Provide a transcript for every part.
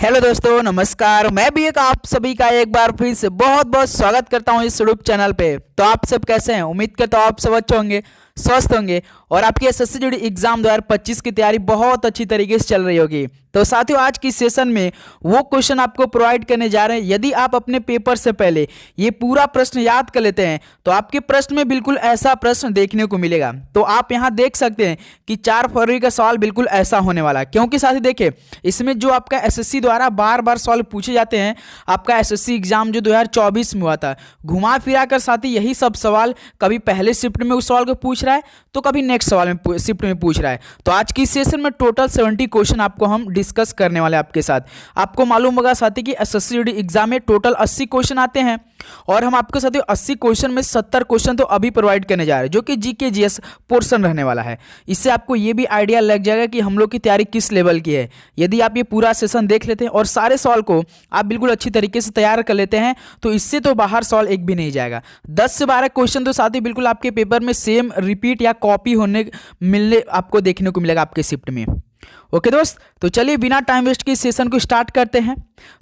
Hello दोस्तों, नमस्कार। मैं भी एक आप सभी का एक बार फिर से बहुत बहुत स्वागत करता हूं इस यूट्यूब चैनल पे। तो आप सब कैसे हैं? उम्मीद करता हूं आप सब अच्छे होंगे, स्वस्थ होंगे और आपकी एसएससी जुड़ी एग्जाम 2025 की तैयारी बहुत अच्छी तरीके से चल रही होगी। तो साथियों, आज की सेशन में वो क्वेश्चन आपको प्रोवाइड करने जा रहे हैं। यदि आप अपने पेपर से पहले ये पूरा प्रश्न याद कर लेते हैं तो आपके प्रश्न में बिल्कुल ऐसा प्रश्न देखने को मिलेगा। तो आप यहाँ देख सकते हैं कि 4 फरवरी का सवाल बिल्कुल ऐसा होने वाला है, क्योंकि साथी देखिए, इसमें जो आपका एसएससी द्वारा बार बार सवाल पूछे जाते हैं, आपका एसएससी एग्जाम जो 2024 में हुआ था, घुमा फिरा कर साथी यही सब सवाल कभी पहले शिफ्ट में उस सवाल को पूछ रहा है तो कभी नेक्स्ट सवाल में शिफ्ट में पूछ रहा है। तो आज की सेशन में टोटल 70 क्वेश्चन आपको हम डिस्कस करने वाले हैं आपके साथ। आपको मालूम होगा साथी कि एसएससी एग्जाम में टोटल 80 क्वेश्चन आते हैं और हम आपके साथ 80 क्वेश्चन में 70 क्वेश्चन तो अभी प्रोवाइड करने जा रहे हैं, जो कि जीके जीएस पोर्शन रहने वाला है। इससे आपको ये भी आइडिया लग जाएगा कि हम लोग की तैयारी किस लेवल की है। यदि आप ये पूरा सेशन देख लेते हैं और सारे सवाल को आप बिल्कुल अच्छी तरीके से तैयार कर लेते हैं तो इससे तो बाहर सवाल एक भी नहीं जाएगा। 10 से 12 क्वेश्चन तो साथ ही बिल्कुल आपके पेपर में सेम रिपीट या कॉपी होने मिलने आपको देखने को मिलेगा आपके शिफ्ट में। ओके दोस्त, तो चलिए बिना टाइम वेस्ट के सेशन को स्टार्ट करते हैं।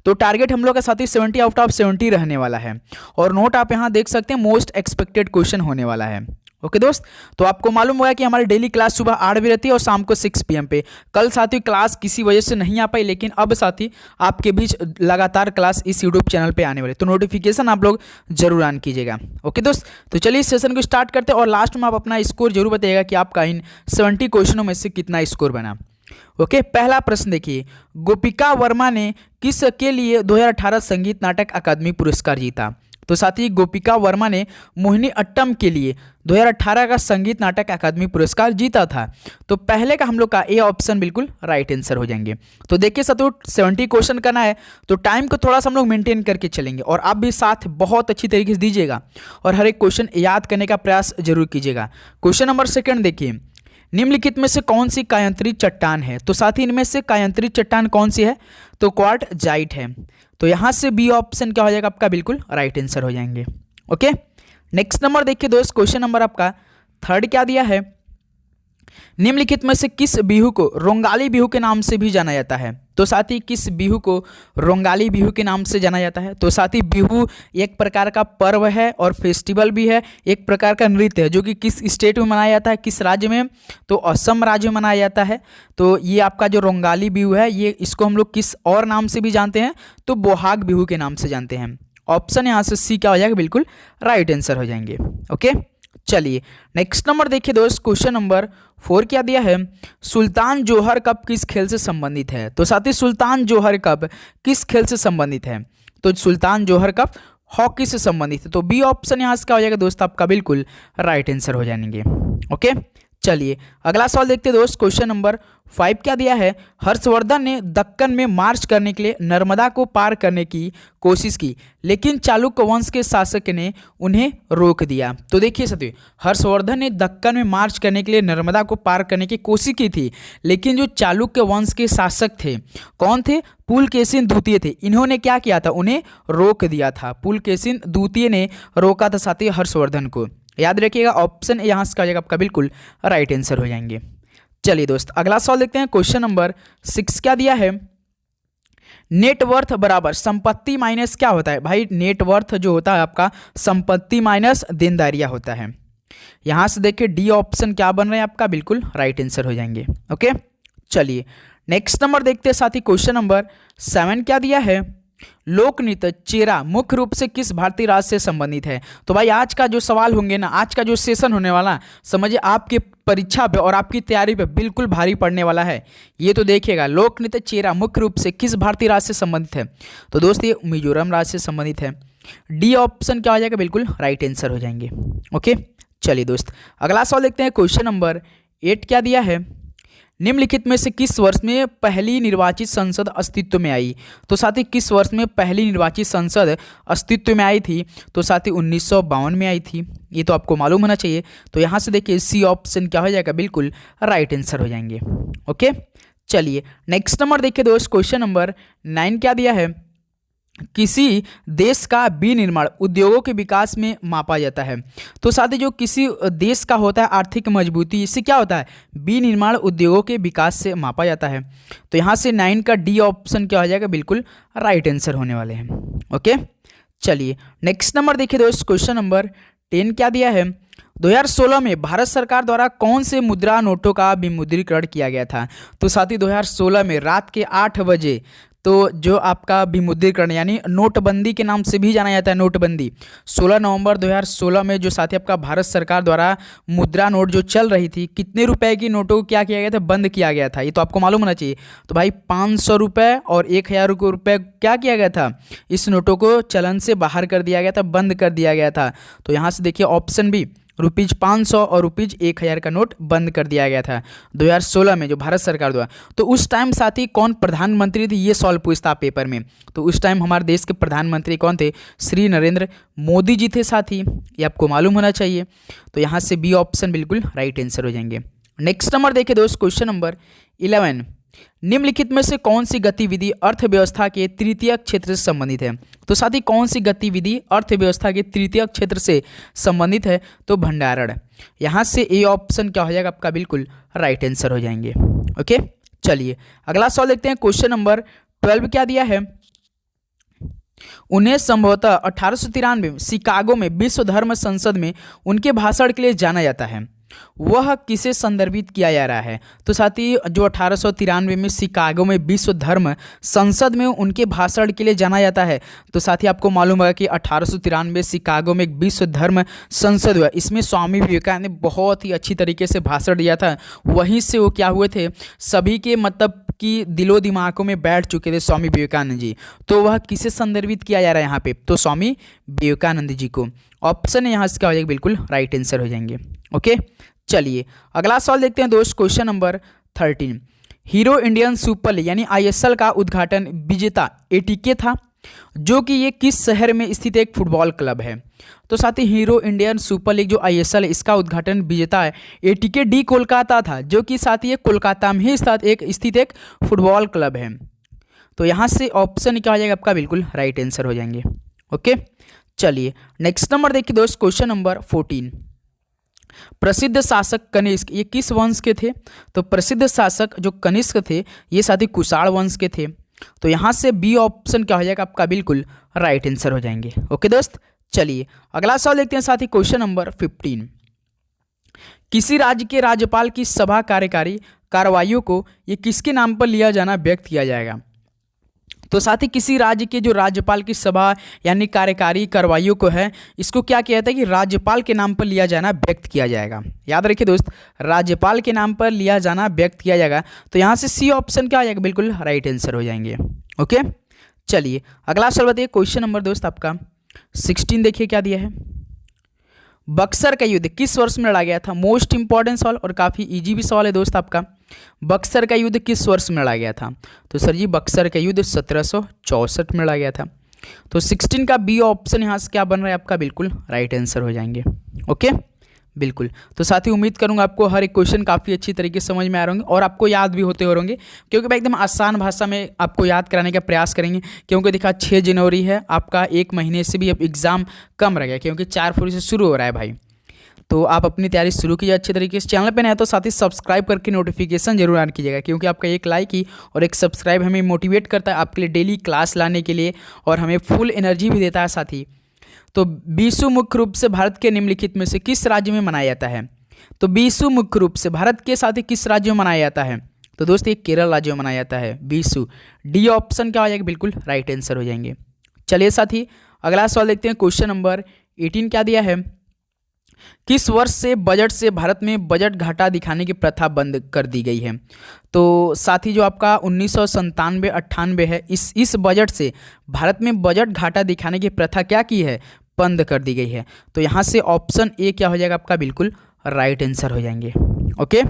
तो टारगेट हम लोग का साथ ही 70 आउट ऑफ 70 रहने वाला है और नोट आप यहां देख सकते हैं मोस्ट एक्सपेक्टेड क्वेश्चन होने वाला है। ओके दोस्त, तो आपको मालूम होगा कि हमारी डेली क्लास सुबह 8 बजे रहती है और शाम को 6 PM पे। कल साथी क्लास किसी वजह से नहीं आ पाई, लेकिन अब साथी आपके बीच लगातार क्लास इस यूट्यूब चैनल पे आने वाले, तो नोटिफिकेशन आप लोग जरूर ऑन कीजिएगा। ओके दोस्त, तो चलिए इस सेशन को स्टार्ट करते हैं और लास्ट में आप अपना स्कोर जरूर बताइएगा कि आपका इन 70 क्वेश्चनों में से कितना स्कोर बना। ओके, पहला प्रश्न देखिए, गोपिका वर्मा ने किस के लिए 2018 संगीत नाटक अकादमी पुरस्कार जीता? तो साथी गोपिका वर्मा ने मोहिनी अट्टम के लिए 2018 का संगीत नाटक अकादमी पुरस्कार जीता था। तो पहले का हम लोग का ए ऑप्शन बिल्कुल राइट आंसर हो जाएंगे। तो देखिए साथियों, 70 क्वेश्चन करना है तो टाइम को थोड़ा सा हम लोग मेंटेन करके चलेंगे और आप भी साथ बहुत अच्छी तरीके से दीजिएगा और हर एक क्वेश्चन याद करने का प्रयास जरूर कीजिएगा। क्वेश्चन नंबर 2 देखिए, निम्नलिखित में से कौन सी कायांतरित चट्टान है? तो साथ ही इनमें से कायांतरित चट्टान कौन सी है? तो क्वार्टजाइट है। तो यहां से बी ऑप्शन क्या हो जाएगा आपका? बिल्कुल राइट आंसर हो जाएंगे। ओके, नेक्स्ट नंबर देखिए दोस्त, क्वेश्चन नंबर आपका 3 क्या दिया है, निम्नलिखित में से किस बिहू को रोंगाली बिहू के नाम से भी जाना जाता है? तो साथ ही किस बिहू को रोंगाली बिहू के नाम से जाना जाता है? तो साथ ही बिहू एक प्रकार का पर्व है और फेस्टिवल भी है, एक प्रकार का नृत्य है जो कि किस स्टेट में मनाया जाता है, किस राज्य में? तो असम राज्य में मनाया जाता है। तो ये आपका जो रोंगाली बिहू है, ये इसको हम लोग किस और नाम से भी जानते हैं? तो बोहाग बिहू के नाम से जानते हैं। ऑप्शन यहाँ से सी क्या हो जाएगा? बिल्कुल राइट आंसर हो जाएंगे। ओके, चलिए नेक्स्ट नंबर देखिए दोस्त, क्वेश्चन नंबर 4 क्या दिया है, सुल्तान जोहर कप किस खेल से संबंधित है? तो साथ ही सुल्तान जोहर कप किस खेल से संबंधित है? तो सुल्तान जोहर कप हॉकी से संबंधित है। तो बी ऑप्शन यहाँ से क्या हो जाएगा दोस्त? आपका बिल्कुल राइट आंसर हो जाएंगे। ओके, चलिए अगला सवाल देखते हैं दोस्त, क्वेश्चन नंबर 5 क्या दिया है, हर्षवर्धन ने दक्कन में मार्च करने के लिए नर्मदा को पार करने की कोशिश की, लेकिन चालुक्य वंश के शासक ने उन्हें रोक दिया। तो देखिए साथियों, हर्षवर्धन ने दक्कन में मार्च करने के लिए नर्मदा को पार करने की कोशिश की थी, लेकिन जो चालुक्य वंश के शासक थे, कौन थे? पुलकेशिन द्वितीय थे। इन्होंने क्या किया था? उन्हें रोक दिया था। पुलकेशिन द्वितीय ने रोका था साथी हर्षवर्धन को। याद रखिएगा, ऑप्शन यहाँ से क्या हो जाएगा आपका? बिल्कुल राइट आंसर हो जाएंगे। चलिए दोस्त अगला सवाल देखते हैं, क्वेश्चन नंबर 6 क्या दिया है, नेटवर्थ बराबर संपत्ति माइनस क्या होता है? भाई नेटवर्थ जो होता है आपका संपत्ति माइनस देनदारियां होता है। यहां से देखिए डी ऑप्शन क्या बन रहा है आपका? बिल्कुल राइट आंसर हो जाएंगे। ओके, चलिए नेक्स्ट नंबर देखते हैं साथी, क्वेश्चन नंबर 7 क्या दिया है, लोक नृत्य चेरा मुख्य रूप से किस भारतीय राज्य से संबंधित है? तो भाई आज का जो सवाल होंगे ना, आज का जो सेशन होने वाला, समझिए आपके परीक्षा पे और आपकी तैयारी पे बिल्कुल भारी पड़ने वाला है। ये तो देखिएगा, लोक नृत्य चेरा मुख्य रूप से किस भारतीय राज्य से संबंधित है? तो दोस्त ये मिजोरम राज्य से संबंधित है। डी ऑप्शन क्या हो जाएगा? बिल्कुल राइट आंसर हो जाएंगे। ओके, चलिए दोस्त अगला सवाल देखते हैं, क्वेश्चन नंबर 8 क्या दिया है, निम्नलिखित में से किस वर्ष में पहली निर्वाचित संसद अस्तित्व में आई? तो साथ ही किस वर्ष में पहली निर्वाचित संसद अस्तित्व में आई थी? तो साथ ही 1952 में आई थी। ये तो आपको मालूम होना चाहिए। तो यहाँ से देखिए सी ऑप्शन क्या हो जाएगा? बिल्कुल राइट आंसर हो जाएंगे। ओके, चलिए नेक्स्ट नंबर देखिए दोस्त, क्वेश्चन नंबर 9 क्या दिया है, किसी देश का विनिर्माण उद्योगों के विकास में मापा जाता है। तो साथ ही जो किसी देश का होता है आर्थिक मजबूती, इससे क्या होता है, विनिर्माण उद्योगों के विकास से मापा जाता है। तो यहाँ से 9 का डी ऑप्शन क्या हो जाएगा, बिल्कुल राइट आंसर होने वाले हैं। ओके, चलिए नेक्स्ट नंबर देखिए दोस्त, क्वेश्चन नंबर 10 क्या दिया है, 2016 में भारत सरकार द्वारा कौन से मुद्रा नोटों का विमुद्रीकरण किया गया था। तो साथ ही 2016 में रात के 8 बजे तो जो आपका विमुद्रीकरण यानी नोटबंदी के नाम से भी जाना जाता है, नोटबंदी 16 नवंबर 2016 में जो साथी आपका भारत सरकार द्वारा मुद्रा नोट जो चल रही थी, कितने रुपए की नोटों को क्या किया गया था, बंद किया गया था। ये तो आपको मालूम होना चाहिए। तो भाई 500 रुपये और 1000 रुपये क्या किया गया था, इस नोटों को चलन से बाहर कर दिया गया था, बंद कर दिया गया था। तो यहाँ से देखिए ऑप्शन बी, ₹500 और ₹1000 का नोट बंद कर दिया गया था 2016 में जो भारत सरकार द्वारा। तो उस टाइम साथी कौन प्रधानमंत्री थे, ये सवाल पूछता पेपर में। तो उस टाइम हमारे देश के प्रधानमंत्री कौन थे, श्री नरेंद्र मोदी जी थे साथी, ये आपको मालूम होना चाहिए। तो यहाँ से बी ऑप्शन बिल्कुल राइट आंसर हो जाएंगे। नेक्स्ट नंबर देखिए दोस्त, क्वेश्चन नंबर 11, निम्नलिखित में से कौन सी गतिविधि अर्थव्यवस्था के तृतीय क्षेत्र से संबंधित है। तो साथ ही कौन सी गतिविधि अर्थव्यवस्था के तृतीय क्षेत्र से संबंधित है, तो भंडारण। यहाँ से ए ऑप्शन क्या हो जाएगा आपका, बिल्कुल राइट आंसर हो जाएंगे। ओके, चलिए अगला सवाल देखते हैं, क्वेश्चन नंबर 12 क्या दिया है, उन्हें संभवतः 1893 शिकागो में विश्व धर्म संसद में उनके भाषण के लिए जाना जाता है, वह किसे संदर्भित किया जा रहा है। तो साथ ही जो 1893 में शिकागो में विश्व धर्म संसद में उनके भाषण के लिए जाना जाता है, तो साथ ही आपको मालूम होगा कि 1893 शिकागो में एक विश्व धर्म संसद हुआ, इसमें स्वामी विवेकानंद ने बहुत ही अच्छी तरीके से भाषण दिया था। वहीं से वो क्या हुए थे, सभी के मतलब कि दिलो दिमागों में बैठ चुके थे स्वामी विवेकानंद जी। तो वह किसे संदर्भित किया जा रहा है यहाँ पे, तो स्वामी विवेकानंद जी को। ऑप्शन यहाँ से क्या हो जाएगा, बिल्कुल राइट आंसर हो जाएंगे। ओके, चलिए अगला सवाल देखते हैं दोस्त, question number 13, hero Indian super league यानी ISL का उद्घाटन विजेता ATK था, जो कि ये किस शहर में स्थित एक फुटबॉल क्लब है। तो साथ ही हीरो इंडियन सुपर लीग जो ISL है, इसका उद्घाटन विजेता है ATK डी कोलकाता था, जो कि साथ ही कोलकाता में ही स्थित एक फुटबॉल क्लब है। तो यहाँ से ऑप्शन क्या हो जाएगा आपका, बिल्कुल राइट आंसर हो जाएंगे। ओके, चलिए नेक्स्ट नंबर देखिए दोस्त, क्वेश्चन नंबर 14, प्रसिद्ध शासक कनिष्क ये किस वंश के थे। तो प्रसिद्ध शासक जो कनिष्क थे ये साथी कुषाण वंश के थे। तो यहाँ से बी ऑप्शन क्या हो जाएगा आपका, बिल्कुल राइट आंसर हो जाएंगे। ओके दोस्त, चलिए अगला सवाल देखते हैं साथी, क्वेश्चन नंबर 15, किसी राज्य के राज्यपाल की सभा कार्यकारी कार्रवाइयों को ये किसके नाम पर लिया जाना व्यक्त किया जाएगा। तो साथ ही किसी राज्य के जो राज्यपाल की सभा यानी कार्यकारी कार्रवाइयों को है, इसको क्या किया जाता है कि राज्यपाल के नाम पर लिया जाना व्यक्त किया जाएगा। याद रखिए दोस्त, राज्यपाल के नाम पर लिया जाना व्यक्त किया जाएगा। तो यहाँ से सी ऑप्शन क्या आ जाएगा, बिल्कुल राइट आंसर हो जाएंगे। ओके, चलिए अगला सवाल बताइए, क्वेश्चन नंबर दोस्त आपका 16 देखिए क्या दिया है, बक्सर का युद्ध किस वर्ष में लड़ा गया था। मोस्ट इंपॉर्टेंट सवाल और काफ़ी इजी भी सवाल है दोस्त आपका, बक्सर का युद्ध किस वर्ष में लड़ा गया था। तो सर जी बक्सर का युद्ध 1764 में लड़ा गया था। तो 16 का बी ऑप्शन यहाँ से क्या बन रहा है आपका, बिल्कुल राइट आंसर हो जाएंगे। ओके, बिल्कुल। तो साथ ही उम्मीद करूंगा आपको हर एक क्वेश्चन काफ़ी अच्छी तरीके से समझ में आ रहे होंगे और आपको याद भी होते हो होंगे, क्योंकि भाई एकदम आसान भाषा में आपको याद कराने का प्रयास करेंगे। क्योंकि देखा 6 जनवरी है, आपका एक महीने से भी अब एग्ज़ाम कम रह गया, क्योंकि 4 फरवरी से शुरू हो रहा है भाई। तो आप अपनी तैयारी शुरू कीजिए अच्छे तरीके से। चैनल पे नए तो साथ ही सब्सक्राइब करके नोटिफिकेशन जरूर ऑन कीजिएगा, क्योंकि आपका एक लाइक ही और एक सब्सक्राइब हमें मोटिवेट करता है आपके लिए डेली क्लास लाने के लिए, और हमें फुल एनर्जी भी देता है साथ ही। तो बीसू मुख्य रूप से भारत के निम्नलिखित में से किस राज्य में मनाया जाता है। तो बीसू मुख्य रूप से भारत के साथ ही किस राज्य में मनाया जाता है। तो दोस्त ये केरल राज्य में मनाया जाता है बीसू। डी ऑप्शन क्या हो जाएगा, बिल्कुल राइट आंसर हो जाएंगे। चलिए साथ ही अगला सवाल देखते हैं, क्वेश्चन नंबर 18 क्या दिया है, किस वर्ष से बजट से भारत में बजट घाटा दिखाने की प्रथा बंद कर दी गई है। तो साथ ही जो आपका 1997-98 है, इस बजट से भारत में बजट घाटा दिखाने की प्रथा क्या की है, बंद कर दी गई है। तो यहाँ से ऑप्शन ए क्या हो जाएगा आपका, बिल्कुल राइट आंसर हो जाएंगे। ओके,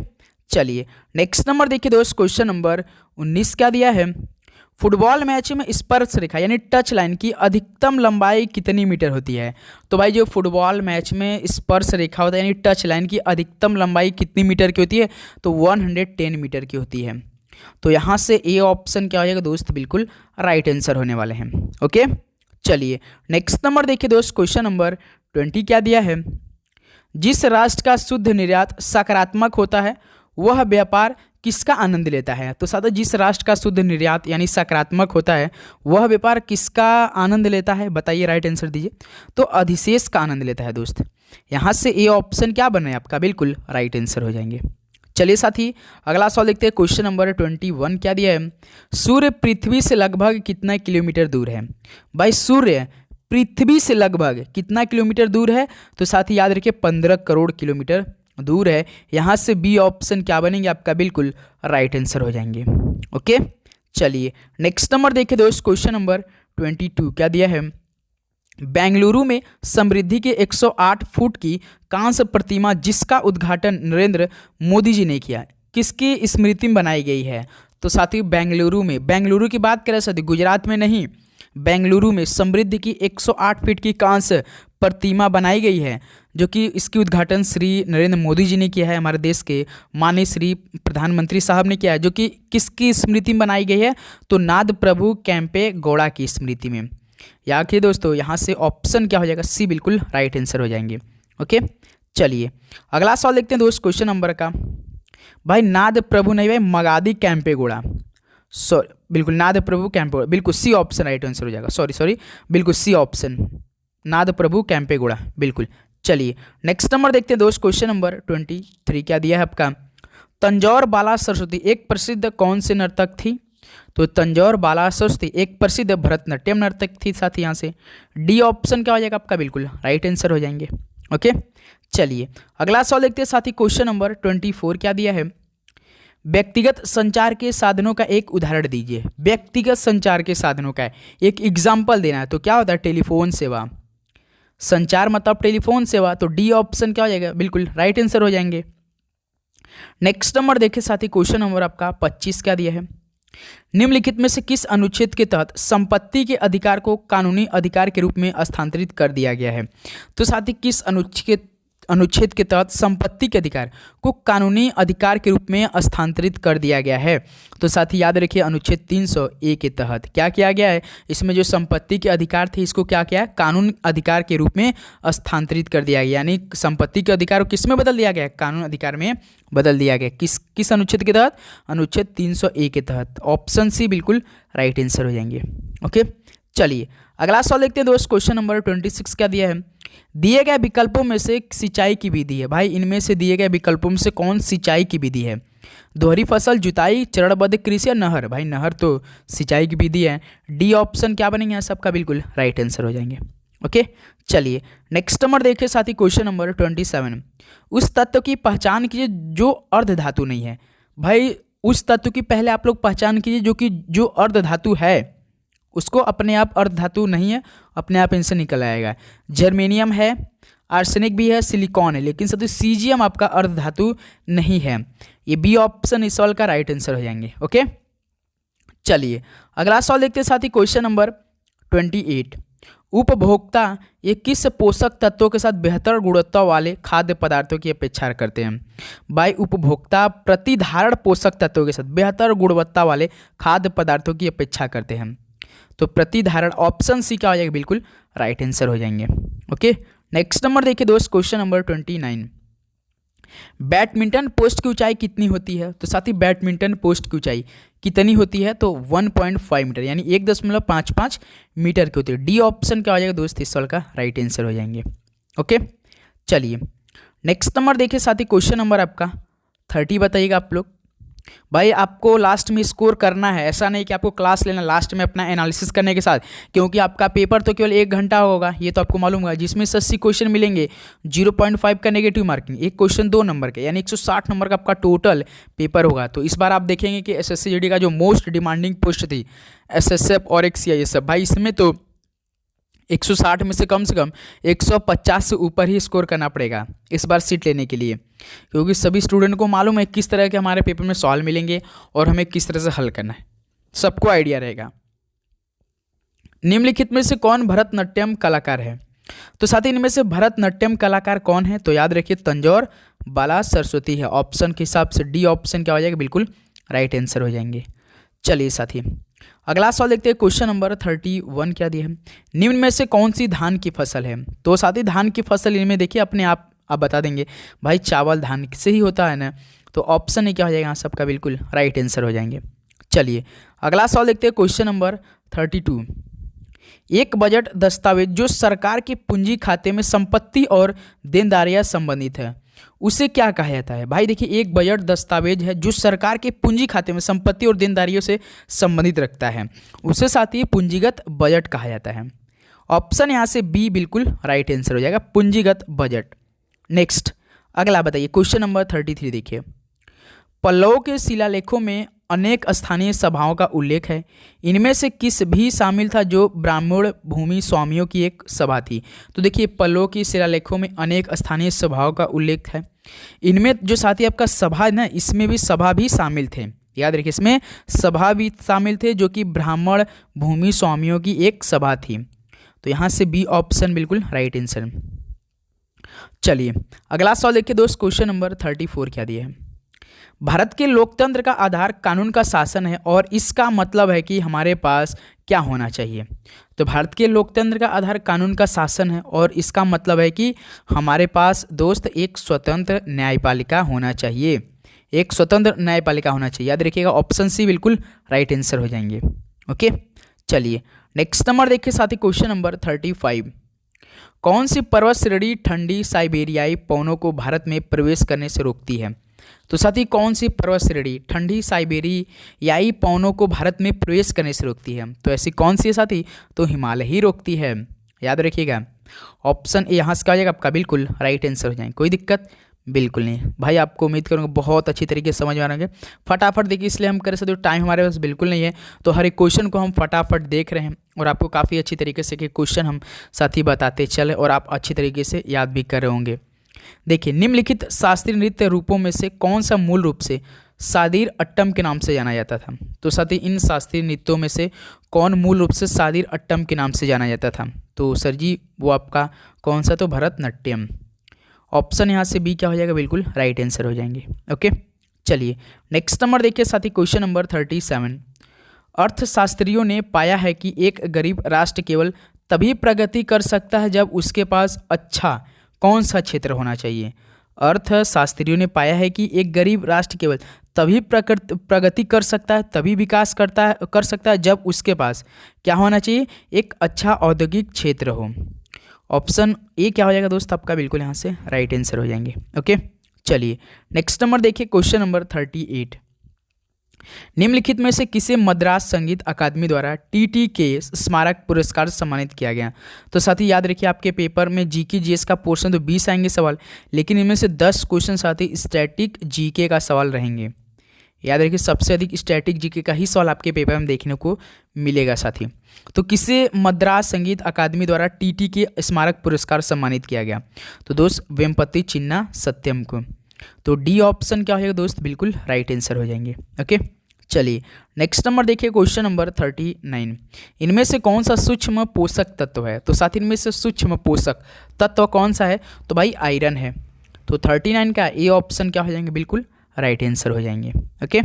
चलिए नेक्स्ट नंबर देखिए दोस्त, क्वेश्चन नंबर 19 क्या दिया है, फुटबॉल मैच में स्पर्श रेखा यानी टच लाइन की अधिकतम लंबाई कितनी मीटर होती है। तो भाई जो फुटबॉल मैच में स्पर्श रेखा होता है यानी टच लाइन की अधिकतम लंबाई कितनी मीटर की होती है, तो 110 मीटर की होती है। तो यहाँ से ए ऑप्शन क्या हो जाएगा दोस्त, बिल्कुल राइट आंसर होने वाले हैं। ओके। चलिए नेक्स्ट नंबर देखिए दोस्त, क्वेश्चन नंबर 20 क्या दिया है। जिस राष्ट्र का शुद्ध निर्यात सकारात्मक होता है वह व्यापार किसका आनंद लेता है। तो साथ जिस राष्ट्र का शुद्ध निर्यात यानी सकारात्मक होता है वह व्यापार किसका आनंद लेता है, बताइए, राइट आंसर दीजिए। तो अधिशेष का आनंद लेता है दोस्त। यहाँ से ए ऑप्शन क्या बना है आपका, बिल्कुल राइट आंसर हो जाएंगे। चलिए साथी अगला सवाल देखते हैं, क्वेश्चन नंबर 21 क्या दिया है। सूर्य पृथ्वी से लगभग कितना किलोमीटर दूर है। भाई सूर्य पृथ्वी से लगभग कितना किलोमीटर दूर है, तो साथ ही याद रखिए 15 करोड़ किलोमीटर दूर है। यहाँ से बी ऑप्शन क्या बनेंगे आपका, बिल्कुल राइट आंसर हो जाएंगे। ओके चलिए नेक्स्ट नंबर देखिए दोस्त, क्वेश्चन नंबर 22 क्या दिया है। बेंगलुरु में समृद्धि के 108 फुट की कांस्य प्रतिमा जिसका उद्घाटन नरेंद्र मोदी जी ने किया, किसकी स्मृति में बनाई गई है। तो साथी बेंगलुरु में, बेंगलुरु की बात करें साथी, गुजरात में नहीं, बेंगलुरु में समृद्धि की 108 फीट की कांस्य प्रतिमा बनाई गई है, जो कि इसकी उद्घाटन श्री नरेंद्र मोदी जी ने किया है, हमारे देश के माननीय श्री प्रधानमंत्री साहब ने किया है, जो कि किसकी स्मृति में बनाई गई है, तो नाद प्रभु कैंपे गौड़ा की स्मृति में। याद रखिए दोस्तों, यहाँ से ऑप्शन क्या हो जाएगा, सी बिल्कुल राइट आंसर हो जाएंगे। ओके चलिए अगला सवाल देखते हैं दोस्त, क्वेश्चन नंबर का। भाई नाद प्रभु नहीं भाई, मगादी कैंपे गौड़ा, सॉरी बिल्कुल नाद प्रभु कैंपे, बिल्कुल सी ऑप्शन राइट आंसर हो जाएगा। सॉरी बिल्कुल सी ऑप्शन, नाद प्रभु कैंपेगौड़ा, बिल्कुल। चलिए नेक्स्ट नंबर देखते हैं दोस्त, क्वेश्चन नंबर 23 क्या दिया है आपका। तंजौर बाला सरस्वती एक प्रसिद्ध कौन से नर्तक थी। तो तंजौर बाला सरस्वती एक प्रसिद्ध भरतनाट्यम नर्तक थी। साथ ही यहाँ से डी ऑप्शन क्या हो जाएगा आपका, बिल्कुल राइट आंसर हो जाएंगे। ओके चलिए अगला सवाल देखते हैं साथी, क्वेश्चन नंबर 24 क्या दिया है। व्यक्तिगत संचार के साधनों का एक उदाहरण दीजिए। व्यक्तिगत संचार के साधनों का एक एग्जाम्पल देना है, तो क्या होता है, टेलीफोन सेवा। संचार मतलब टेलीफोन सेवा, तो डी ऑप्शन क्या हो जाएगा, बिल्कुल राइट आंसर हो जाएंगे। नेक्स्ट नंबर देखिए साथी, क्वेश्चन नंबर आपका 25 क्या दिया है। निम्नलिखित में से किस अनुच्छेद के तहत संपत्ति के अधिकार को कानूनी अधिकार के रूप में स्थानांतरित कर दिया गया है। तो साथी किस अनुच्छेद के तहत संपत्ति के अधिकार को कानूनी अधिकार के रूप में स्थानांतरित कर दिया गया है। तो साथ ही याद रखिए अनुच्छेद 300A के तहत क्या किया गया है, इसमें जो संपत्ति के अधिकार थे इसको क्या किया है, कानून अधिकार के रूप में स्थानांतरित कर दिया गया, यानी संपत्ति के अधिकार को किस में बदल दिया गया, कानून अधिकार में बदल दिया गया। किस अनुच्छेद के तहत, अनुच्छेद 300A के तहत। ऑप्शन सी बिल्कुल राइट आंसर हो जाएंगे। ओके चलिए अगला सवाल देखते हैं दोस्त, क्वेश्चन नंबर 26 क्या दिया है। दिए गए विकल्पों में से सिंचाई की विधि है। भाई इनमें से दिए गए विकल्पों में से कौन सिंचाई की विधि है। दोहरी फसल, जुताई, चरणबद्ध कृषि या नहर। भाई नहर तो सिंचाई की विधि है। डी ऑप्शन क्या बनेंगे सबका, बिल्कुल राइट आंसर हो जाएंगे। ओके चलिए नेक्स्ट नंबर देखिए साथी, क्वेश्चन नंबर 27। उस तत्व की पहचान कीजिए जो अर्ध धातु नहीं है। भाई उस तत्व की पहले आप लोग पहचान कीजिए जो अर्ध धातु है, उसको अपने आप अर्ध धातु नहीं है, अपने आप इनसे निकल आएगा। जर्मेनियम है, आर्सेनिक भी है, सिलिकॉन है, लेकिन साथी सीजियम आपका अर्ध धातु नहीं है। ये बी ऑप्शन इस सवाल का राइट आंसर हो जाएंगे। ओके चलिए अगला सवाल देखते हैं साथी, क्वेश्चन नंबर 28। उपभोक्ता ये किस पोषक तत्वों के साथ बेहतर गुणवत्ता वाले खाद्य पदार्थों की अपेक्षा करते हैं। भाई उपभोक्ता प्रतिधारण पोषक तत्वों के साथ बेहतर गुणवत्ता वाले खाद्य पदार्थों की अपेक्षा करते हैं। तो प्रतिधारण ऑप्शन सी क्या हो जाएगा, बिल्कुल राइट आंसर हो जाएंगे। ओके नेक्स्ट नंबर देखिए दोस्त, क्वेश्चन नंबर 29। बैडमिंटन पोस्ट की ऊंचाई कितनी होती है। तो साथ ही बैडमिंटन पोस्ट की ऊंचाई कितनी होती है, तो 1.5 मीटर यानी 1.55 मीटर की होती है। डी ऑप्शन क्या हो जाएगा दोस्त, इस सवाल का राइट आंसर हो जाएंगे। ओके चलिए नेक्स्ट नंबर देखिए साथी, क्वेश्चन नंबर आपका 30 बताइएगा आप लोग। भाई आपको लास्ट में स्कोर करना है, ऐसा नहीं कि आपको क्लास लेना लास्ट में अपना एनालिसिस करने के साथ, क्योंकि आपका पेपर तो केवल 1 घंटा होगा, ये तो आपको मालूम होगा, जिसमें 80 क्वेश्चन मिलेंगे, 0.5 का नेगेटिव मार्किंग, एक क्वेश्चन 2 नंबर के, यानी 160 नंबर का आपका टोटल पेपर होगा। तो इस बार आप देखेंगे कि SSC GD का जो मोस्ट डिमांडिंग पोस्ट थी SSF और एक CISF, भाई इसमें तो 160 में से कम 150 से ऊपर ही स्कोर करना पड़ेगा इस बार सीट लेने के लिए, क्योंकि सभी स्टूडेंट को मालूम है किस तरह के हमारे पेपर में सवाल मिलेंगे और हमें किस तरह से हल करना है, सबको आइडिया रहेगा। निम्नलिखित में से कौन भरतनाट्यम कलाकार है। तो साथ ही इनमें से भरतनाट्यम कलाकार कौन है, तो याद रखिए तंजौर बाला सरस्वती है। ऑप्शन के हिसाब से डी ऑप्शन क्या हो जाएगा, बिल्कुल राइट आंसर हो जाएंगे। चलिए साथी अगला सवाल देखते हैं, क्वेश्चन नंबर 31 क्या दिया है। निम्न में से कौन सी धान की फसल है? तो साथी धान की फसल इनमें देखिए अपने आप बता देंगे भाई, चावल धान से ही होता है ना, तो ऑप्शन ही क्या हो जाएगा यहाँ सबका बिल्कुल राइट आंसर हो जाएंगे। चलिए अगला सवाल देखते हैं, क्वेश्चन नंबर 32। एक बजट दस्तावेज जो सरकार के पूंजी खाते में संपत्ति और देनदारियां संबंधित है, उसे क्या कहा जाता है? भाई देखिए, एक बजट दस्तावेज है जो सरकार के पूंजी खाते में संपत्ति और देनदारियों से संबंधित रखता है, उसे साथ ही पूंजीगत बजट कहा जाता है। ऑप्शन यहाँ से बी बिल्कुल राइट आंसर हो जाएगा, पूंजीगत बजट। नेक्स्ट अगला बताइए, क्वेश्चन नंबर 33 देखिए। पल्लव के शिलालेखों में अनेक स्थानीय सभाओं का उल्लेख है, इनमें से किस भी शामिल था जो ब्राह्मण भूमि स्वामियों की एक सभा थी? तो देखिए पल्लव की शिलालेखों में अनेक स्थानीय सभाओं का उल्लेख है, इनमें जो साथी आपका सभा है ना, इसमें भी सभा भी शामिल थे, याद रखिए इसमें सभा भी शामिल थे जो कि ब्राह्मण भूमि स्वामियों की एक सभा थी। तो यहाँ से बी ऑप्शन बिल्कुल राइट आंसर। चलिए अगला सवाल देखिए दोस्त, क्वेश्चन नंबर 34 क्या दिया है। भारत के लोकतंत्र का आधार कानून का शासन है और इसका मतलब है कि हमारे पास क्या होना चाहिए? तो भारत के लोकतंत्र का आधार कानून का शासन है और इसका मतलब है कि हमारे पास दोस्त एक स्वतंत्र न्यायपालिका होना चाहिए, एक स्वतंत्र न्यायपालिका होना चाहिए। याद रखिएगा ऑप्शन सी बिल्कुल राइट आंसर हो जाएंगे। ओके चलिए नेक्स्ट नंबर देखिए साथी, क्वेश्चन नंबर 35। कौन सी पर्वत श्रेणी ठंडी साइबेरियाई पवनों को भारत में प्रवेश करने से रोकती है? तो साथी कौन सी पर्वत श्रेणी ठंडी साइबेरियाई पवनों को भारत में प्रवेश करने से रोकती है? तो ऐसी कौन सी है साथी? तो हिमालय ही रोकती है, याद रखिएगा। ऑप्शन ए यहाँ से क्या हो जाएगा आपका बिल्कुल राइट आंसर हो जाएंगे, कोई दिक्कत बिल्कुल नहीं। भाई आपको उम्मीद करूँगा बहुत अच्छी तरीके से समझ में आ रहे हैं। फटाफट देखिए, इसलिए हम कर सकते हो, टाइम हमारे पास बिल्कुल नहीं है, तो हर एक क्वेश्चन को हम फटाफट देख रहे हैं और आपको काफ़ी अच्छी तरीके से क्वेश्चन हम साथी बताते चले और आप अच्छी तरीके से याद भी कर रहे होंगे। देखिए निम्नलिखित शास्त्रीय नृत्य रूपों में से कौन सा मूल रूप से सादिर अट्टम के नाम से जाना जाता था? तो साथी इन शास्त्रीय नृत्यों में से कौन मूल रूप से सादिर अट्टम के नाम से जाना जाता था? तो सर जी वो आपका कौन सा? तो भरतनाट्यम। ऑप्शन यहाँ से बी क्या हो जाएगा बिल्कुल राइट आंसर हो जाएंगे। ओके चलिए नेक्स्ट नंबर देखिए साथी, क्वेश्चन नंबर 37। अर्थशास्त्रियों ने पाया है कि एक गरीब राष्ट्र केवल तभी प्रगति कर सकता है जब उसके पास अच्छा कौन सा क्षेत्र होना चाहिए? अर्थशास्त्रियों ने पाया है कि एक गरीब राष्ट्र केवल तभी प्रगति कर सकता है, तभी विकास कर सकता है जब उसके पास क्या होना चाहिए? एक अच्छा औद्योगिक क्षेत्र हो। ऑप्शन ए क्या हो जाएगा दोस्त आपका बिल्कुल यहाँ से राइट आंसर हो जाएंगे। ओके चलिए नेक्स्ट नंबर देखिए, क्वेश्चन नंबर 38। निम्नलिखित में से किसे मद्रास संगीत अकादमी द्वारा टीटी के स्मारक पुरस्कार से सम्मानित किया गया? तो साथी याद रखिए आपके पेपर में जीके जीएस का पोर्शन तो 20 आएंगे सवाल, लेकिन इनमें से 10 क्वेश्चन साथी स्टैटिक जीके का सवाल रहेंगे। याद रखिए सबसे अधिक स्टैटिक जीके का ही सवाल आपके पेपर में देखने को मिलेगा साथी। तो किसे मद्रास संगीत अकादमी द्वारा टीटी के स्मारक पुरस्कार सम्मानित किया गया? तो दोस्त वेम्पति चिन्ना सत्यम को। तो डी ऑप्शन क्या होगा दोस्त बिल्कुल राइट आंसर हो जाएंगे। ओके चलिए नेक्स्ट नंबर देखिए, क्वेश्चन नंबर 39। इनमें से कौन सा सूक्ष्म पोषक तत्व है? तो साथ इनमें से सूक्ष्म पोषक तत्व कौन सा है? तो भाई आयरन है। तो 39 का ए ऑप्शन क्या हो जाएंगे बिल्कुल राइट आंसर हो जाएंगे। ओके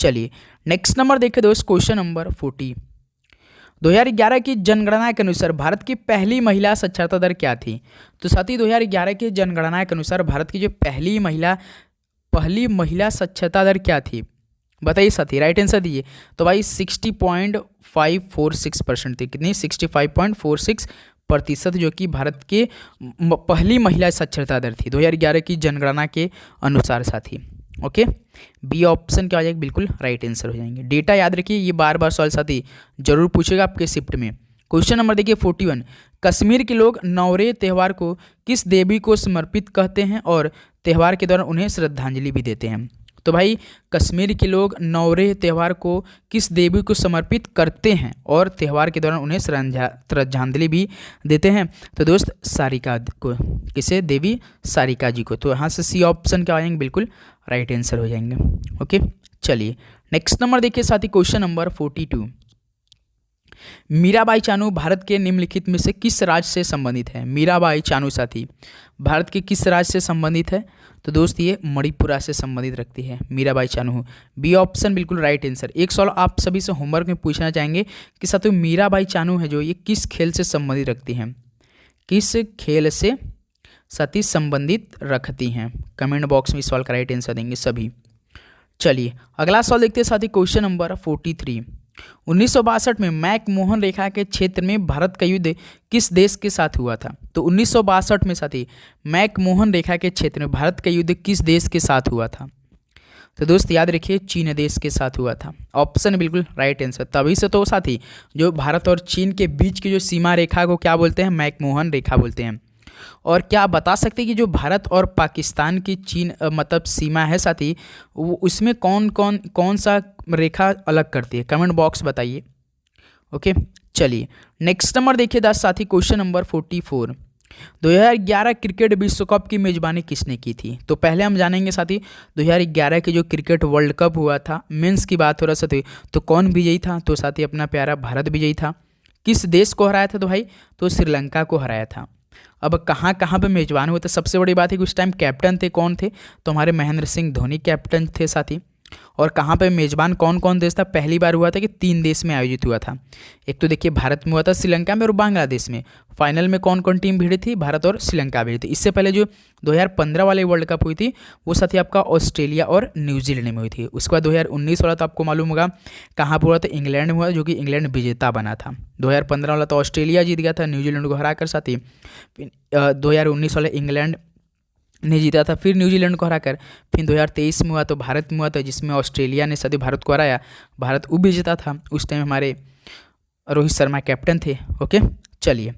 चलिए नेक्स्ट नंबर देखिए दोस्त, क्वेश्चन नंबर 40। 2011 की जनगणना के अनुसार भारत की पहली महिला साक्षरता दर क्या थी? तो साथी 2011 की जनगणना के अनुसार भारत की जो पहली महिला साक्षरता दर क्या थी? बताइए साथी, राइट आंसर दीजिए। तो भाई 60.546% थी। कितनी? 65.46% जो कि भारत के पहली महिला साक्षरता दर थी 2011 की जनगणना के अनुसार साथी। ओके बी ऑप्शन क्या हो जाएगा बिल्कुल राइट आंसर हो जाएंगे। डेटा याद रखिए, ये बार बार सवाल साथी जरूर पूछेगा आपके शिफ्ट में। क्वेश्चन नंबर देखिए 41। कश्मीर के लोग नवरेह त्यौहार को किस देवी को समर्पित कहते हैं और त्यौहार के दौरान उन्हें श्रद्धांजलि भी देते हैं? तो भाई कश्मीर के लोग नवरेह त्यौहार को किस देवी को समर्पित करते हैं और त्यौहार के दौरान उन्हें श्रद्धांजलि भी देते हैं? तो दोस्त सारिका को। किसे? देवी सारिका जी को। तो यहाँ से सी ऑप्शन क्या हो जाएंगे बिल्कुल राइट आंसर हो जाएंगे। ओके चलिए नेक्स्ट नंबर देखिए साथी, क्वेश्चन नंबर 42। मीराबाई चानू भारत के निम्नलिखित में से किस राज्य से संबंधित है? मीराबाई चानू साथी भारत के किस राज्य से संबंधित है? तो दोस्त ये मणिपुरा से संबंधित रखती है मीराबाई चानू। बी ऑप्शन बिल्कुल राइट आंसर। एक सवाल आप सभी से होमवर्क में पूछना चाहेंगे कि साथियों मीराबाई चानू है जो ये किस खेल से संबंधित रखती हैं? किस खेल से साथी संबंधित रखती हैं? कमेंट बॉक्स में इस सवाल का राइट आंसर देंगे सभी। चलिए अगला सवाल देखते हैं साथी, क्वेश्चन नंबर 43। 1962 में मैक-मोहन रेखा के क्षेत्र में भारत का युद्ध किस देश के साथ हुआ था? तो 1962 में साथी मैक-मोहन रेखा के क्षेत्र में भारत का युद्ध किस देश के साथ हुआ था? तो दोस्त याद रखिए चीन देश के साथ हुआ था। ऑप्शन बिल्कुल राइट आंसर। तभी से तो साथी जो भारत और चीन के बीच की जो सीमा रेखा को क्या बोलते हैं? मैक-मोहन रेखा बोलते हैं। और क्या आप बता सकते हैं कि जो भारत और पाकिस्तान की चीन मतलब सीमा है साथी, वो उसमें कौन सा रेखा अलग करती है? कमेंट बॉक्स बताइए। ओके चलिए नेक्स्ट नंबर देखिए दास साथी, क्वेश्चन नंबर 44। 2011 क्रिकेट विश्व कप की मेजबानी किसने की थी? तो पहले हम जानेंगे साथी 2011 के जो क्रिकेट वर्ल्ड कप हुआ था, मेंस की बात हो रहा साथी, तो कौन विजयी था? तो साथी अपना प्यारा भारत विजयी था। किस देश को हराया था? तो भाई तो श्रीलंका को हराया था। अब कहाँ कहाँ पे मेजबान हुए थे? सबसे बड़ी बात है कि उस टाइम कैप्टन थे कौन थे? तो हमारे महेंद्र सिंह धोनी कैप्टन थे साथी। और कहाँ पे मेजबान कौन कौन देश था? पहली बार हुआ था कि 3 देश में आयोजित हुआ था। एक तो देखिए भारत में हुआ था, श्रीलंका में और बांग्लादेश में। फाइनल में कौन कौन टीम भिड़ी थी? भारत और श्रीलंका भिड़ी थी। इससे पहले जो 2015 वाली वर्ल्ड कप हुई थी वो साथी आपका ऑस्ट्रेलिया और न्यूजीलैंड में हुई थी। उसके बाद 2019 वाला तो आपको मालूम होगा कहाँ पर हुआ था? इंग्लैंड में हुआ, जो कि इंग्लैंड विजेता बना था। 2015 वाला तो ऑस्ट्रेलिया जीत गया था न्यूजीलैंड को हराकर साथी। 2019 वाला इंग्लैंड ने जीता था, फिर न्यूजीलैंड को हराकर। फिर 2023 में हुआ तो भारत में हुआ था, जिसमें ऑस्ट्रेलिया ने सदी भारत को हराया। भारत उप विजेता था। उस टाइम हमारे रोहित शर्मा कैप्टन थे। ओके चलिए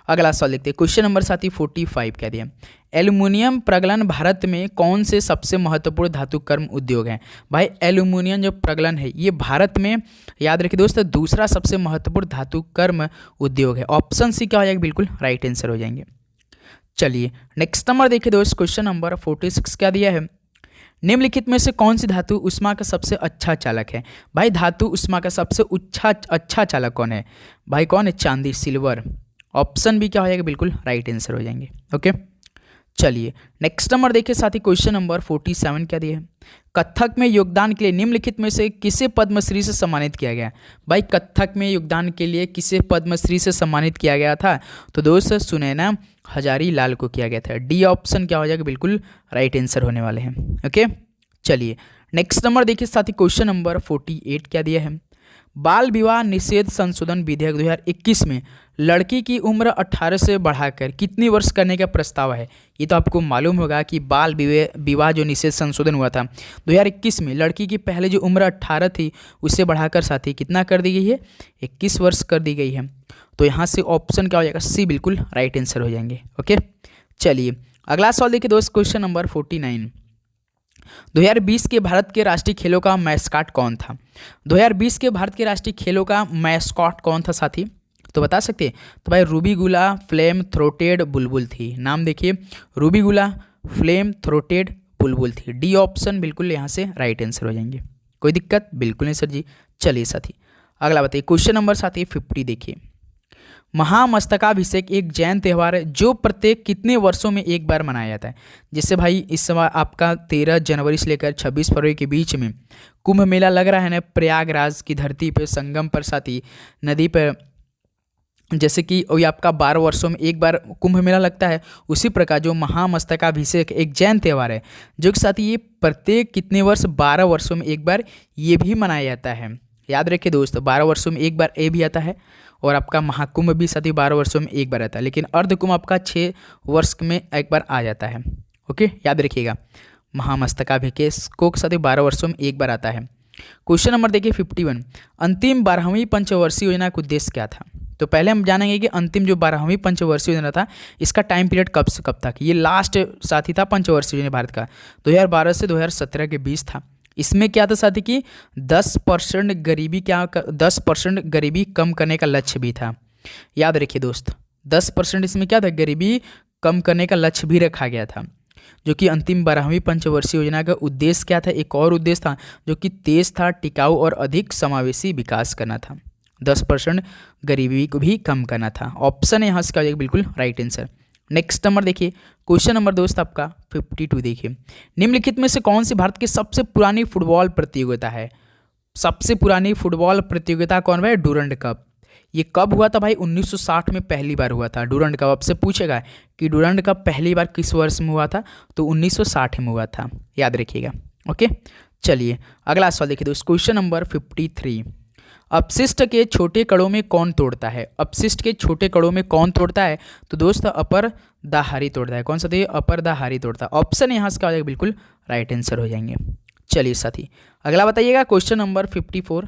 अगला सवाल देखते हैं, क्वेश्चन नंबर साथी 45 कह दिया। एल्युमिनियम प्रगलन भारत में कौन से सबसे महत्वपूर्ण धातु कर्म उद्योग है? भाई एल्युमिनियम जो प्रगलन है ये भारत में, याद रखिए दोस्तों, दूसरा सबसे महत्वपूर्ण धातु कर्म उद्योग है। ऑप्शन सी क्या हो जाएगा? बिल्कुल राइट आंसर हो जाएंगे। चलिए नेक्स्ट नंबर देखिए दोस्त, क्वेश्चन नंबर 46 क्या दिया है? निम्नलिखित में से कौन सी धातु उष्मा का सबसे अच्छा चालक है? भाई धातु उष्मा का सबसे अच्छा चालक कौन है? भाई कौन है? चांदी, सिल्वर। ऑप्शन भी क्या हो जाएगा? बिल्कुल राइट आंसर हो जाएंगे। ओके चलिए नेक्स्ट नंबर देखिए साथी, क्वेश्चन नंबर 47 क्या दिया है? कथक में योगदान के लिए निम्नलिखित में से किसे पद्मश्री से सम्मानित किया गया? भाई कथक में योगदान के लिए किसे पद्मश्री से सम्मानित किया गया था? तो दोस्त सुनैना हजारी लाल को किया गया था। डी ऑप्शन क्या हो जाएगा? बिल्कुल राइट आंसर होने वाले हैं। ओके चलिए नेक्स्ट नंबर देखिए साथी, क्वेश्चन नंबर 48 क्या दिया है? बाल विवाह निषेध संशोधन विधेयक 2021 में लड़की की उम्र 18 से बढ़ाकर कितनी वर्ष करने का प्रस्ताव है? ये तो आपको मालूम होगा कि बाल विवाह जो निषेध संशोधन हुआ था 2021 में, लड़की की पहले जो उम्र 18 थी उसे बढ़ाकर साथी कितना कर दी गई है? 21 वर्ष कर दी गई है। तो यहाँ से ऑप्शन क्या हो जाएगा? सी बिल्कुल राइट आंसर हो जाएंगे। ओके चलिए अगला सवाल देखिए दोस्त, क्वेश्चन नंबर 49। 2020 के भारत के राष्ट्रीय खेलों का मैस्कॉट कौन था? 2020 के भारत के राष्ट्रीय खेलों का मैस्कॉट कौन था साथी? तो बता सकते हैं? तो भाई रूबीगुला फ्लेम थ्रोटेड बुलबुल थी। नाम देखिए, रूबीगुला फ्लेम थ्रोटेड बुलबुल थी। डी ऑप्शन बिल्कुल यहाँ से राइट आंसर हो जाएंगे। कोई दिक्कत? बिल्कुल नहीं सर जी। चलिए साथी अगला बताइए, क्वेश्चन नंबर साथी 50 देखिए। महामस्तकाभिषेक एक जैन त्यौहार है जो प्रत्येक कितने वर्षों में एक बार मनाया जाता है? जैसे भाई इस समय आपका 13 जनवरी से लेकर 26 फरवरी के बीच में कुंभ मेला लग रहा है ना, प्रयागराज की धरती पे, संगम पर साथी, नदी पर। जैसे कि ये आपका 12 वर्षों में एक बार कुंभ मेला लगता है, उसी प्रकार जो महामस्तकाभिषेक एक जैन त्यौहार है जो कि साथी ये प्रत्येक कितने वर्ष, 12 वर्षों में एक बार ये भी मनाया जाता है। याद रखिए दोस्तों 12 वर्षों में एक बार ये भी आता है, और आपका महाकुंभ भी साथी 12 वर्षों में एक बार आता है, लेकिन अर्धकुंभ आपका 6 वर्ष में एक बार आ जाता है। ओके याद रखिएगा, महामस्तकाभिषेक को साथी 12 वर्षों में एक बार आता है। क्वेश्चन नंबर देखिए 51। अंतिम 12वीं पंचवर्षीय योजना का उद्देश्य क्या था? तो पहले हम जानेंगे कि अंतिम जो 12वीं पंचवर्षीय योजना था इसका टाइम पीरियड कब से कब तक। ये लास्ट साथी था पंचवर्षीय योजना भारत का, 2012 से 2017 के बीच था। इसमें क्या था साथी कि 10% गरीबी कम करने का लक्ष्य भी था। याद रखिए दोस्त 10% इसमें क्या था, गरीबी कम करने का लक्ष्य भी रखा गया था, जो कि अंतिम 12वीं पंचवर्षीय योजना का उद्देश्य क्या था? एक और उद्देश्य था जो कि तेज था, टिकाऊ और अधिक समावेशी विकास करना था। 10% गरीबी को भी कम करना था। ऑप्शन है यहाँ इसका हो जाएगा बिल्कुल राइट आंसर। नेक्स्ट नंबर देखिए, क्वेश्चन नंबर दोस्त आपका 52 देखिए, निम्नलिखित में से कौन सी भारत की सबसे पुरानी फुटबॉल प्रतियोगिता है? सबसे पुरानी फुटबॉल प्रतियोगिता कौन भाई? Durand cup. ये कब हुआ था भाई? 1960 में पहली बार हुआ था डूरंड कप। आपसे पूछेगा कि डूरंड कप पहली बार किस वर्ष में हुआ था, तो 1960 में हुआ था, याद रखिएगा। ओके, चलिए अगला सवाल देखिए दोस्त, क्वेश्चन नंबर 53, अपशिष्ट के छोटे कणों में कौन तोड़ता है? अपशिष्ट के छोटे कणों में कौन तोड़ता है? तो दोस्त अपर दाहारी तोड़ता है। कौन सा? तो ये अपर दाहारी तोड़ता है। ऑप्शन यहाँ से क्या हो जाएगा? बिल्कुल राइट आंसर हो जाएंगे। चलिए साथी अगला बताइएगा, क्वेश्चन नंबर 54,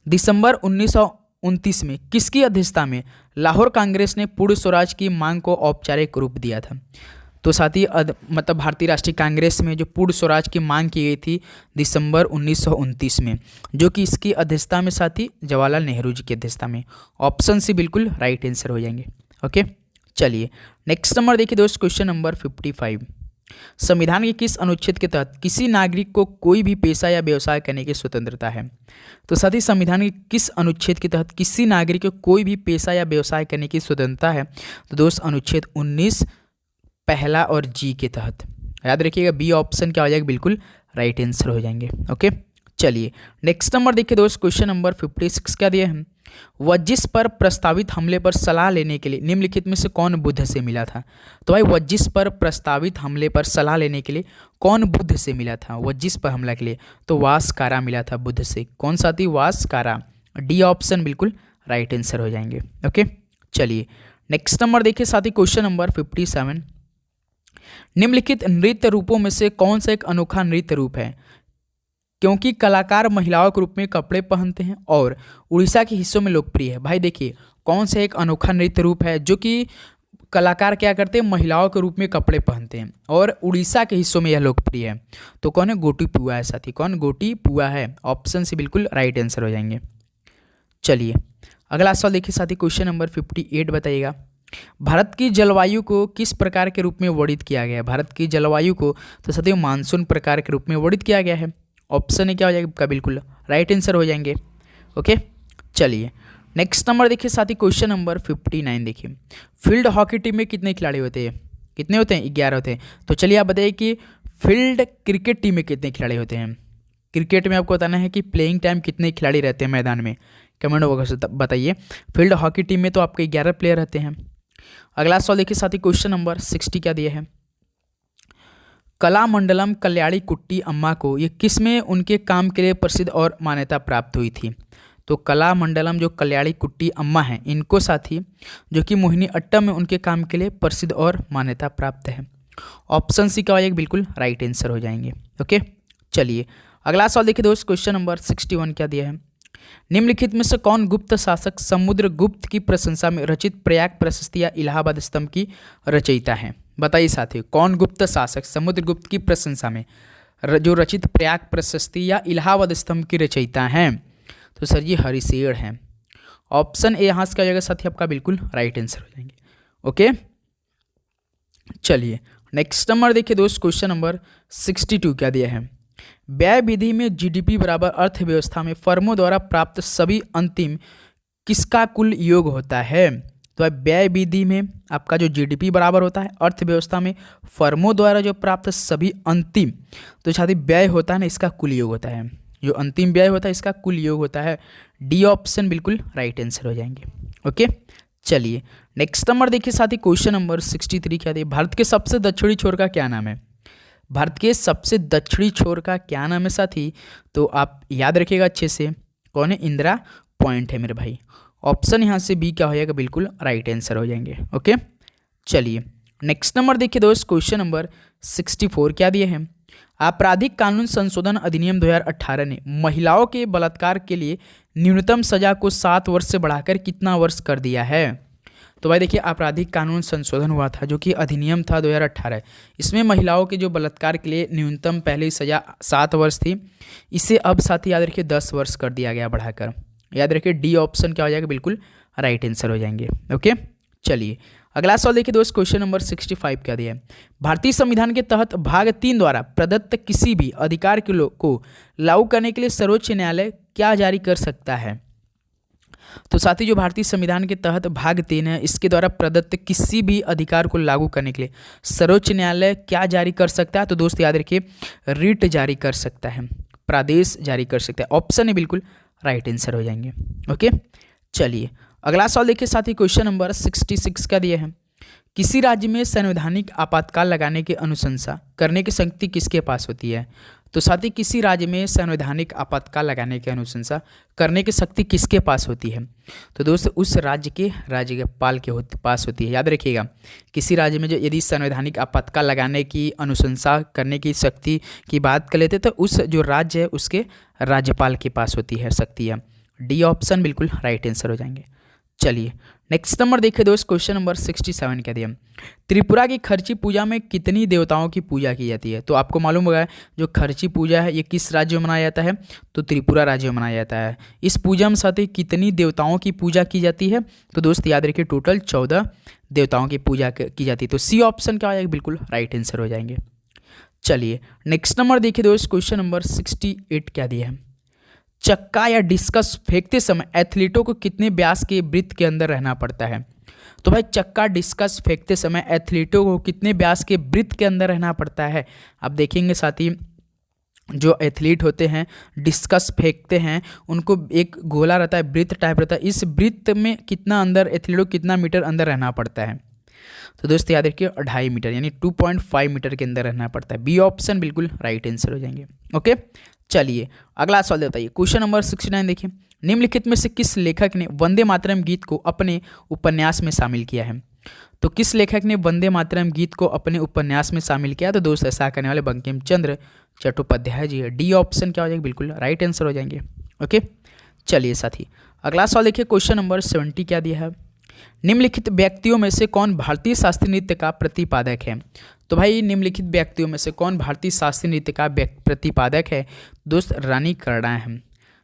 दिसंबर 1929 में किसकी अध्यक्षता में लाहौर कांग्रेस ने पूर्ण स्वराज की मांग को औपचारिक रूप दिया था? तो साथी मतलब भारतीय राष्ट्रीय कांग्रेस में जो पूर्ण स्वराज की मांग की गई थी दिसंबर 1929 में, जो कि इसकी अध्यक्षता में साथी जवाहरलाल नेहरू जी की अध्यक्षता में। ऑप्शन सी बिल्कुल राइट आंसर हो जाएंगे। ओके, चलिए नेक्स्ट नंबर देखिए दोस्त, क्वेश्चन नंबर 55, संविधान के किस अनुच्छेद के तहत किसी नागरिक को कोई भी पेशा या व्यवसाय करने की स्वतंत्रता है? तो साथी संविधान के किस अनुच्छेद के तहत किसी नागरिक को कोई भी पेशा या व्यवसाय करने की स्वतंत्रता है? तो दोस्त अनुच्छेद 19 पहला और जी के तहत। याद रखिएगा बी ऑप्शन क्या हो जाएगा? बिल्कुल राइट आंसर हो जाएंगे। ओके, चलिए नेक्स्ट नंबर देखिए दोस्त, क्वेश्चन नंबर 56 क्या दिया है? वजिस पर प्रस्तावित हमले पर सलाह लेने के लिए निम्नलिखित में से कौन बुद्ध से मिला था? तो भाई वजिस पर प्रस्तावित हमले पर सलाह लेने के लिए कौन बुद्ध से मिला था? वजिस पर हमला के लिए तो वासकारा मिला था बुद्ध से। कौन सा थी? वासकारा। डी ऑप्शन बिल्कुल राइट आंसर हो जाएंगे। ओके, चलिए नेक्स्ट नंबर देखिए साथी, क्वेश्चन नंबर 57, निम्नलिखित नृत्य रूपों में से कौन सा एक अनोखा नृत्य रूप है क्योंकि कलाकार महिलाओं के रूप में कपड़े पहनते हैं और उड़ीसा के हिस्सों में लोकप्रिय है? भाई देखिए कौन सा एक अनोखा नृत्य रूप है जो कि कलाकार क्या करते हैं? महिलाओं के रूप में कपड़े पहनते हैं और उड़ीसा के हिस्सों में यह लोकप्रिय है। तो कौन है? गोटी पुआ है साथी। कौन? गोटी पुआ है। ऑप्शन से बिल्कुल राइट आंसर हो जाएंगे। चलिए अगला सवाल देखिए साथी, क्वेश्चन नंबर 58 बताइएगा, भारत की जलवायु को किस प्रकार के रूप में वर्णित किया गया है? भारत की जलवायु को तो साथियों मानसून प्रकार के रूप में वर्णित किया गया है। ऑप्शन है क्या हो जाएगा? बिल्कुल राइट आंसर हो जाएंगे। ओके, चलिए नेक्स्ट नंबर देखिए साथी, क्वेश्चन नंबर 59 देखिए, फील्ड हॉकी टीम में कितने खिलाड़ी होते हैं? कितने होते हैं? 11 होते हैं। तो चलिए आप बताइए कि फील्ड क्रिकेट टीम में कितने खिलाड़ी होते हैं? क्रिकेट में आपको बताना है कि प्लेइंग टाइम कितने खिलाड़ी रहते हैं मैदान में, कमेंट बॉक्स में बताइए। फील्ड हॉकी टीम में तो आपके 11 प्लेयर रहते हैं। अगला सवाल देखिए साथी, क्वेश्चन नंबर 60 क्या दिया है? कलामंडलम कल्याणी कुट्टी अम्मा को ये किस में उनके काम के लिए प्रसिद्ध और मान्यता प्राप्त हुई थी? तो कलामंडलम जो कल्याणी कुट्टी अम्मा हैं इनको साथी जो कि मोहिनी अट्टम में उनके काम के लिए प्रसिद्ध और मान्यता प्राप्त है। ऑप्शन सी का एक बिल्कुल राइट आंसर हो जाएंगे। ओके, चलिए अगला सवाल देखिए दोस्त, क्वेश्चन नंबर 61 क्या दिया है? निम्नलिखित में से कौन गुप्त शासक समुद्रगुप्त की प्रशंसा में रचित प्रयाग प्रशस्ति या इलाहाबाद स्तंभ की रचयिता है? बताइए साथियों, कौन गुप्त शासक समुद्रगुप्त की प्रशंसा में जो रचित प्रयाग प्रशस्ति या इलाहाबाद स्तंभ की रचयिता हैं? तो सर ये हरिशेर हैं। ऑप्शन ए यहाँ से क्या हो जाएगा साथी? आपका बिल्कुल राइट आंसर हो जाएंगे। ओके, चलिए नेक्स्ट नंबर देखिए दोस्त, क्वेश्चन नंबर 62 क्या दिया है? व्यय विधि में जीडीपी बराबर अर्थव्यवस्था में फर्मों द्वारा प्राप्त सभी अंतिम किसका कुल योग होता है? तो व्यय विधि में आपका जो जीडीपी बराबर होता है अर्थव्यवस्था में फर्मों द्वारा जो प्राप्त सभी अंतिम, तो साथी व्यय होता है ना, इसका कुल योग होता है। जो अंतिम व्यय होता है इसका कुल योग होता है। डी ऑप्शन बिल्कुल राइट आंसर हो जाएंगे। ओके, चलिए नेक्स्ट नंबर देखिए साथी, क्वेश्चन नंबर 63 क्या दिया? भारत के सबसे दक्षिणी छोर का क्या नाम है? भारत के सबसे दक्षिणी छोर का क्या नाम है साथी? तो आप याद रखिएगा अच्छे से, कौन है? इंदिरा पॉइंट है मेरे भाई। ऑप्शन यहाँ से बी क्या हो जाएगा? बिल्कुल राइट आंसर हो जाएंगे। ओके, चलिए नेक्स्ट नंबर देखिए दोस्त, क्वेश्चन नंबर 64 क्या दिए हैं? आपराधिक कानून संशोधन अधिनियम 2018 ने महिलाओं के बलात्कार के लिए न्यूनतम सजा को 7 वर्ष से बढ़ाकर कितना वर्ष कर दिया है? तो भाई देखिए आपराधिक कानून संशोधन हुआ था जो कि अधिनियम था 2018। इसमें महिलाओं के जो बलात्कार के लिए न्यूनतम पहले सजा 7 वर्ष थी, इसे अब साथी याद रखिए 10 वर्ष कर दिया गया बढ़ाकर। याद रखिए डी ऑप्शन क्या हो जाएगा? बिल्कुल राइट आंसर हो जाएंगे। ओके, चलिए अगला सवाल देखिए दोस्त, क्वेश्चन नंबर 65 क्या दिया है? भारतीय संविधान के तहत भाग 3 द्वारा प्रदत्त किसी भी अधिकार को लागू करने के लिए सर्वोच्च न्यायालय क्या जारी कर सकता है? तो साथ ही जो भारतीय संविधान के तहत भाग 3 है, इसके द्वारा प्रदत्त किसी भी अधिकार को लागू करने के लिए सर्वोच्च न्यायालय क्या जारी कर सकता है? तो दोस्त याद रखिए, रिट जारी कर सकता है, प्रादेश जारी कर सकता है। ऑप्शन है बिल्कुल राइट आंसर हो जाएंगे। ओके, चलिए अगला सवाल देखिए साथी, क्वेश्चन नंबर 66 का दिया है। किसी राज्य में संवैधानिक आपातकाल लगाने की अनुशंसा करने की शक्ति किसके पास होती है? तो साथी किसी राज्य में संवैधानिक आपातकाल लगाने की अनुशंसा करने की शक्ति किसके पास होती है? तो दोस्त उस राज्य के राज्यपाल के पास होती है। याद रखिएगा, किसी राज्य में जो यदि संवैधानिक आपातकाल लगाने की अनुशंसा करने की शक्ति की बात कर लेते तो उस जो राज्य है उसके राज्यपाल के पास होती है शक्तियाँ। डी ऑप्शन बिल्कुल राइट आंसर हो जाएंगे। चलिए नेक्स्ट नंबर देखिए दोस्त, क्वेश्चन नंबर 67 क्या दिया। त्रिपुरा की खर्ची पूजा में कितनी देवताओं की पूजा की जाती है? तो आपको मालूम होगा जो खर्ची पूजा है ये किस राज्य में मनाया जाता है? तो त्रिपुरा राज्य में मनाया जाता है। इस पूजा में साथ ही कितनी देवताओं की पूजा की जाती है? तो दोस्त याद रखिए टोटल 14 देवताओं की पूजा की जाती है। तो सी ऑप्शन क्या हो जाएगा? बिल्कुल राइट आंसर हो जाएंगे। चलिए नेक्स्ट नंबर देखिए दोस्त, क्वेश्चन नंबर 68 क्या दिया है। चक्का या डिस्कस फेंकते समय एथलीटों को कितने व्यास के वृत्त के अंदर रहना पड़ता है? तो भाई चक्का डिस्कस फेंकते समय एथलीटों को कितने व्यास के वृत्त के अंदर रहना पड़ता है? आप देखेंगे साथी, जो एथलीट होते हैं डिस्कस फेंकते हैं उनको एक गोला रहता है, वृत्त टाइप रहता है, इस वृत्त में कितना अंदर एथलीटों को कितना मीटर अंदर रहना पड़ता है? तो दोस्त याद रखिए 2.5 मीटर यानी 2.5 मीटर के अंदर रहना पड़ता है। बी ऑप्शन बिल्कुल राइट आंसर हो जाएंगे। ओके, चलिए अगला सवाल बताइए, क्वेश्चन नंबर 69 देखिए। निम्नलिखित में से किस लेखक ने वंदे मातरम गीत को अपने उपन्यास में शामिल किया है? तो किस लेखक ने वंदे मातरम गीत को अपने उपन्यास में शामिल किया? तो दोस्त ऐसा करने वाले बंकिम चंद्र चट्टोपाध्याय जी है। डी ऑप्शन क्या हो जाएगा? बिल्कुल राइट आंसर हो जाएंगे। ओके, चलिए साथी अगला सवाल देखिए, क्वेश्चन नंबर 70 क्या दिया है। निम्नलिखित व्यक्तियों में से कौन भारतीय शास्त्रीय नृत्य का प्रतिपादक है? तो भाई निम्नलिखित व्यक्तियों में से कौन भारतीय शास्त्रीय नृत्य का प्रतिपादक है? दोस्त रानी कर्णायम।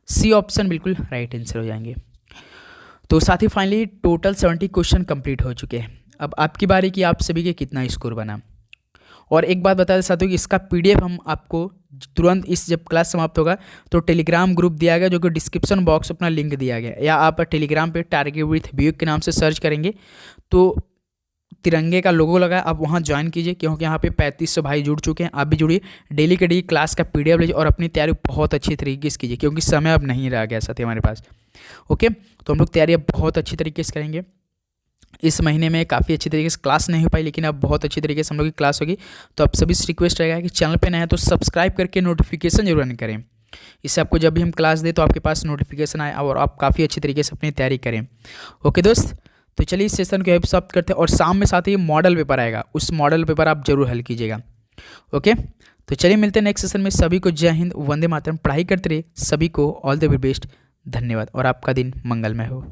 सी ऑप्शन बिल्कुल राइट आंसर हो जाएंगे। तो साथी फाइनली टोटल 70 क्वेश्चन कंप्लीट हो चुके हैं। अब आपकी बारी की आप सभी के कितना स्कोर बना। और एक बात बता दें साथियों कि इसका PDF हम आपको तुरंत इस जब क्लास समाप्त होगा तो टेलीग्राम ग्रुप दिया गया, जो कि डिस्क्रिप्शन बॉक्स अपना लिंक दिया गया, या आप टेलीग्राम पे टारगेट विथ व्यू के नाम से सर्च करेंगे तो तिरंगे का लोगो लगा, आप वहाँ ज्वाइन कीजिए, क्योंकि यहाँ पे 3500 भाई जुड़ चुके हैं। आप भी जुड़िए, डेली के डेली क्लास का PDF लीजिए और अपनी तैयारी बहुत अच्छी तरीके से कीजिए, क्योंकि समय अब नहीं रह गया साथी हमारे पास। ओके, तो हम लोग तैयारी अब बहुत अच्छी तरीके से करेंगे। इस महीने में काफ़ी अच्छी तरीके से क्लास नहीं हो पाई, लेकिन अब बहुत अच्छी तरीके से हम लोग की क्लास होगी। तो आप सभी से रिक्वेस्ट रहेगा कि चैनल पे नए हैं तो सब्सक्राइब करके नोटिफिकेशन जरूर ऑन करें, इससे आपको जब भी हम क्लास दें तो आपके पास नोटिफिकेशन आए और आप काफ़ी अच्छी तरीके से अपनी तैयारी करें। ओके दोस्त, तो चलिए इस सेशन को यहीं समाप्त करते हैं, और शाम में साथ ही मॉडल पेपर आएगा, उस मॉडल पेपर आप जरूर हल कीजिएगा। ओके, तो चलिए मिलते हैं नेक्स्ट सेशन में। सभी को जय हिंद, वंदे मातरम। पढ़ाई करते रहिए, सभी को ऑल द वेरी बेस्ट। धन्यवाद और आपका दिन मंगलमय हो।